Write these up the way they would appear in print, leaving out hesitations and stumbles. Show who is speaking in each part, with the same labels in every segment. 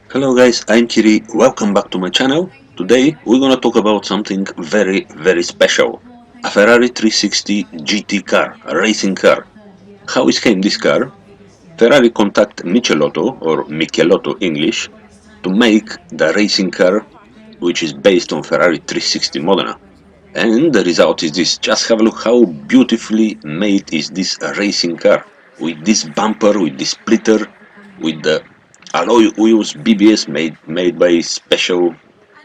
Speaker 1: Hello guys, I'm Kiri, welcome back to my channel. Today we're gonna talk about something very special. A Ferrari 360 GT car, a racing car. How is came this car? Ferrari contact Michelotto, or Michelotto English, to make the racing car which is based on Ferrari 360 Modena. And the result is this. Just have a look how beautifully made is this racing car. With this bumper, with this splitter, with the alloy wheels BBS made by special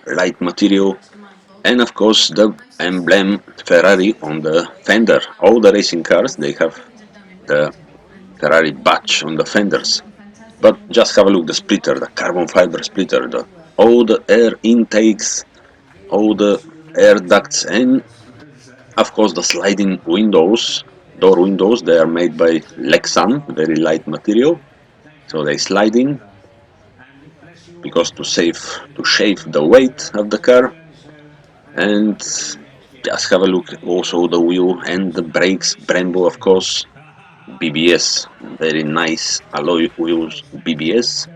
Speaker 1: light material, and of course the emblem Ferrari on the fender. All the racing cars they have the Ferrari badge on the fenders. But just have a look the splitter, the carbon fiber splitter, all the air intakes, all the air ducts, and of course the sliding windows, door windows, they are made by Lexan, very light material, so they sliding because to shave the weight of the car. And just have a look also the wheel and the brakes, Brembo of course, BBS, very nice alloy wheels BBS,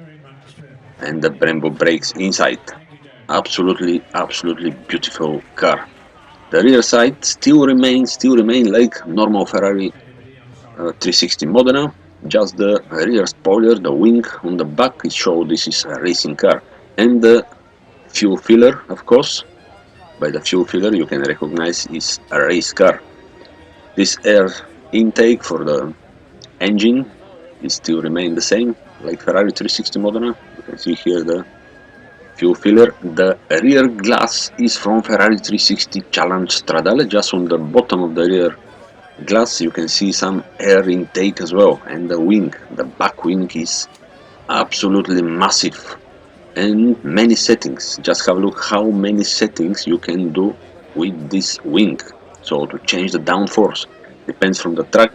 Speaker 1: and the Brembo brakes inside. Absolutely beautiful car. The rear side still remain like normal Ferrari 360 Modena. Just the rear spoiler, the wing on the back, it shows this is a racing car. And the fuel filler, of course. By the fuel filler you can recognize it's a race car. This air intake for the engine is still remain the same, like Ferrari 360 Modena. You can see here the fuel filler. The rear glass is from Ferrari 360 Challenge Stradale, just on the bottom of the rear glass you can see some air intake as well, and the back wing is absolutely massive, and many settings. Just have a look how many settings you can do with this wing. So to change the downforce, depends from the track,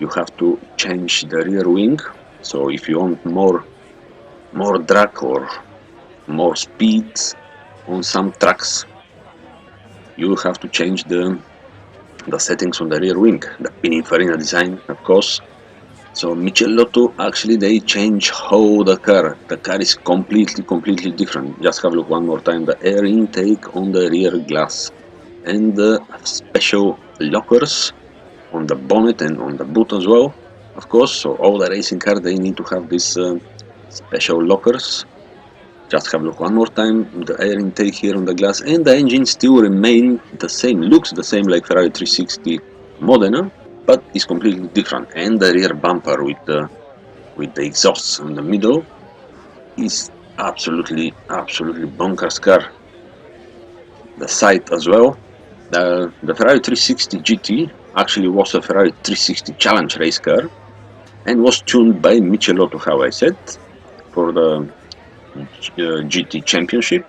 Speaker 1: you have to change the rear wing. So if you want more drag or more speed on some tracks, you have to change the settings on the rear wing, the Pininfarina design of course. So Michelotto actually they change how the car. The car is completely different. Just have a look one more time. The air intake on the rear glass and the special lockers on the bonnet and on the boot as well. Of course, so all the racing cars they need to have these special lockers. Just have a look one more time. The air intake here on the glass, and the engine still remain the same. Looks the same like Ferrari 360 Modena, but is completely different. And the rear bumper with the exhausts in the middle is absolutely bonkers car. The side as well. The Ferrari 360 GT actually was a Ferrari 360 Challenge race car and was tuned by Michelotto, how I said, for the GT Championship.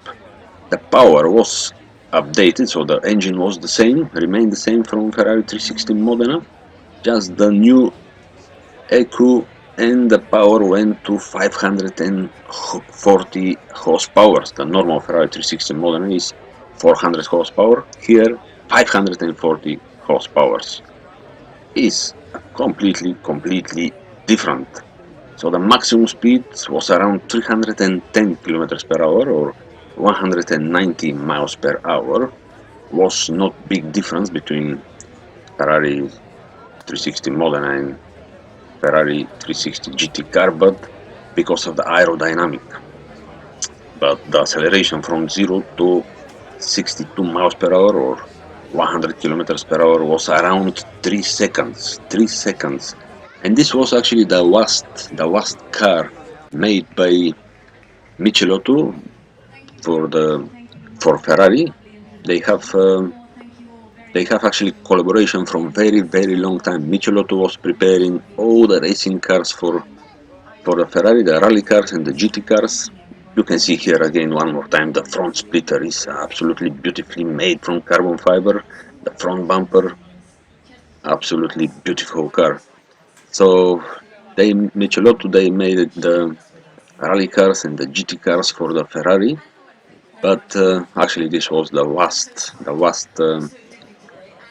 Speaker 1: The power was updated, so the engine was the same, remained the same from Ferrari 360 Modena. Just the new EQ and the power went to 540 horsepower. The normal Ferrari 360 Modena is 400 horsepower. Here 540 horsepower is completely different. So the maximum speed was around 310 kilometers per hour or 190 miles per hour. Was not big difference between Ferrari 360 Modena and Ferrari 360 GT car, but because of the aerodynamic. But the acceleration from 0 to 62 miles per hour or 100 kilometers per hour was around 3 seconds. 3 seconds. And this was actually the last car made by Michelotto for Ferrari. They have actually collaboration from very long time. Michelotto was preparing all the racing cars for the Ferrari, the rally cars and the GT cars. You can see here again one more time the front splitter is absolutely beautifully made from carbon fiber. The front bumper, absolutely beautiful car. So Michelotto they made the rally cars and the GT cars for the Ferrari, but actually this was the last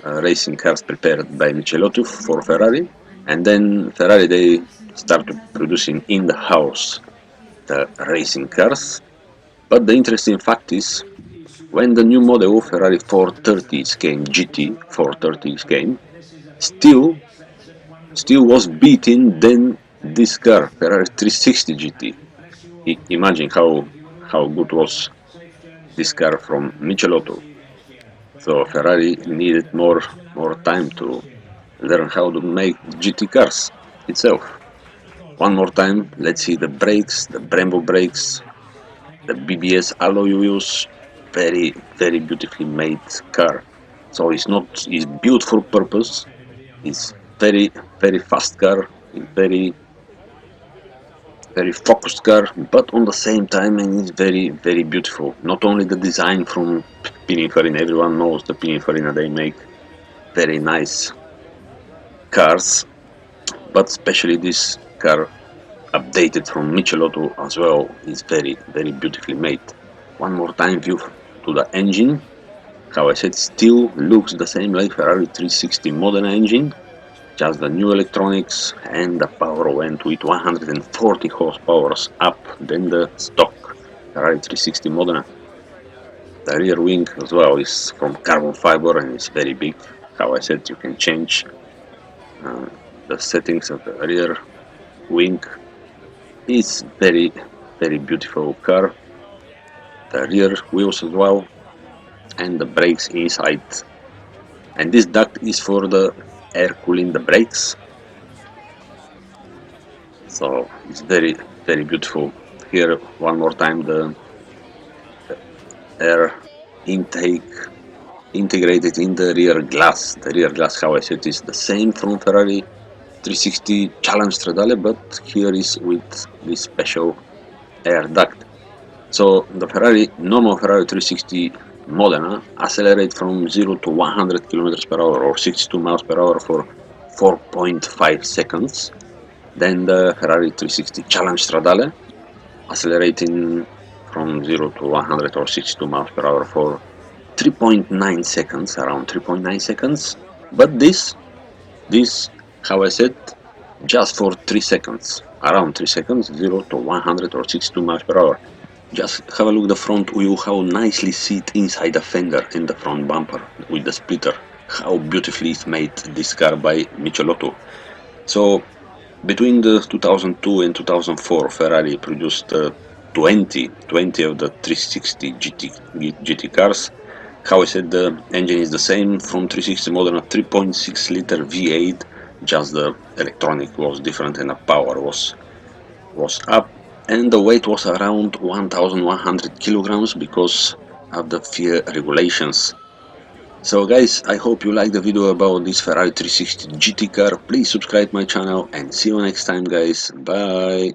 Speaker 1: racing cars prepared by Michelotto for Ferrari, and then Ferrari they started producing in the house the racing cars. But the interesting fact is, when the new model Ferrari 430 came, GT 430 came, still still was beating than this car, Ferrari 360 GT. Imagine how good was this car from Michelotto. So Ferrari needed more time to learn how to make GT cars itself. One more time, let's see the brakes, the Brembo brakes, the BBS alloy wheels, very beautifully made car. So it's built for purpose. It's very fast car. It's very focused car, but on the same time, and it's very beautiful. Not only the design from Pininfarina, everyone knows the Pininfarina, they make very nice cars, but especially this car updated from Michelotto as well is very beautifully made. One more time view to the engine. How I said, still looks the same like Ferrari 360 Modena engine, just the new electronics and the power went with 140 horsepower up than the stock Ferrari 360 Modena. The rear wing as well is from carbon fiber and it's very big. How I said, you can change uh, the settings of the rear wing. It's very beautiful car. The rear wheels as well and the brakes inside. And this duct is for the air cooling the brakes. So it's very beautiful. Here one more time the air intake integrated in the rear glass. The rear glass, how I said, is the same from Ferrari 360 Challenge Stradale, but here is with this special air duct. So the normal Ferrari 360 Modena accelerate from 0 to 100 kilometers per hour or 62 miles per hour for 4.5 seconds. Then the Ferrari 360 Challenge Stradale accelerating from 0 to 100 or 62 miles per hour for 3.9 seconds, around 3.9 seconds. But this, how I said, just for 3 seconds, around 3 seconds, 0 to 100 or 62 miles per hour. Just have a look at the front wheel, how nicely sit inside the fender and the front bumper with the splitter. How beautifully is made this car by Michelotto. So between the 2002 and 2004, Ferrari produced 20 of the 360 GT cars. How I said, the engine is the same from 360 Modena 3.6 liter V8, just the electronic was different and the power was up, and the weight was around 1100 kilograms because of the FIA regulations. So guys, I hope you liked the video about this Ferrari 360 GT car. Please subscribe my channel and see you next time guys. Bye.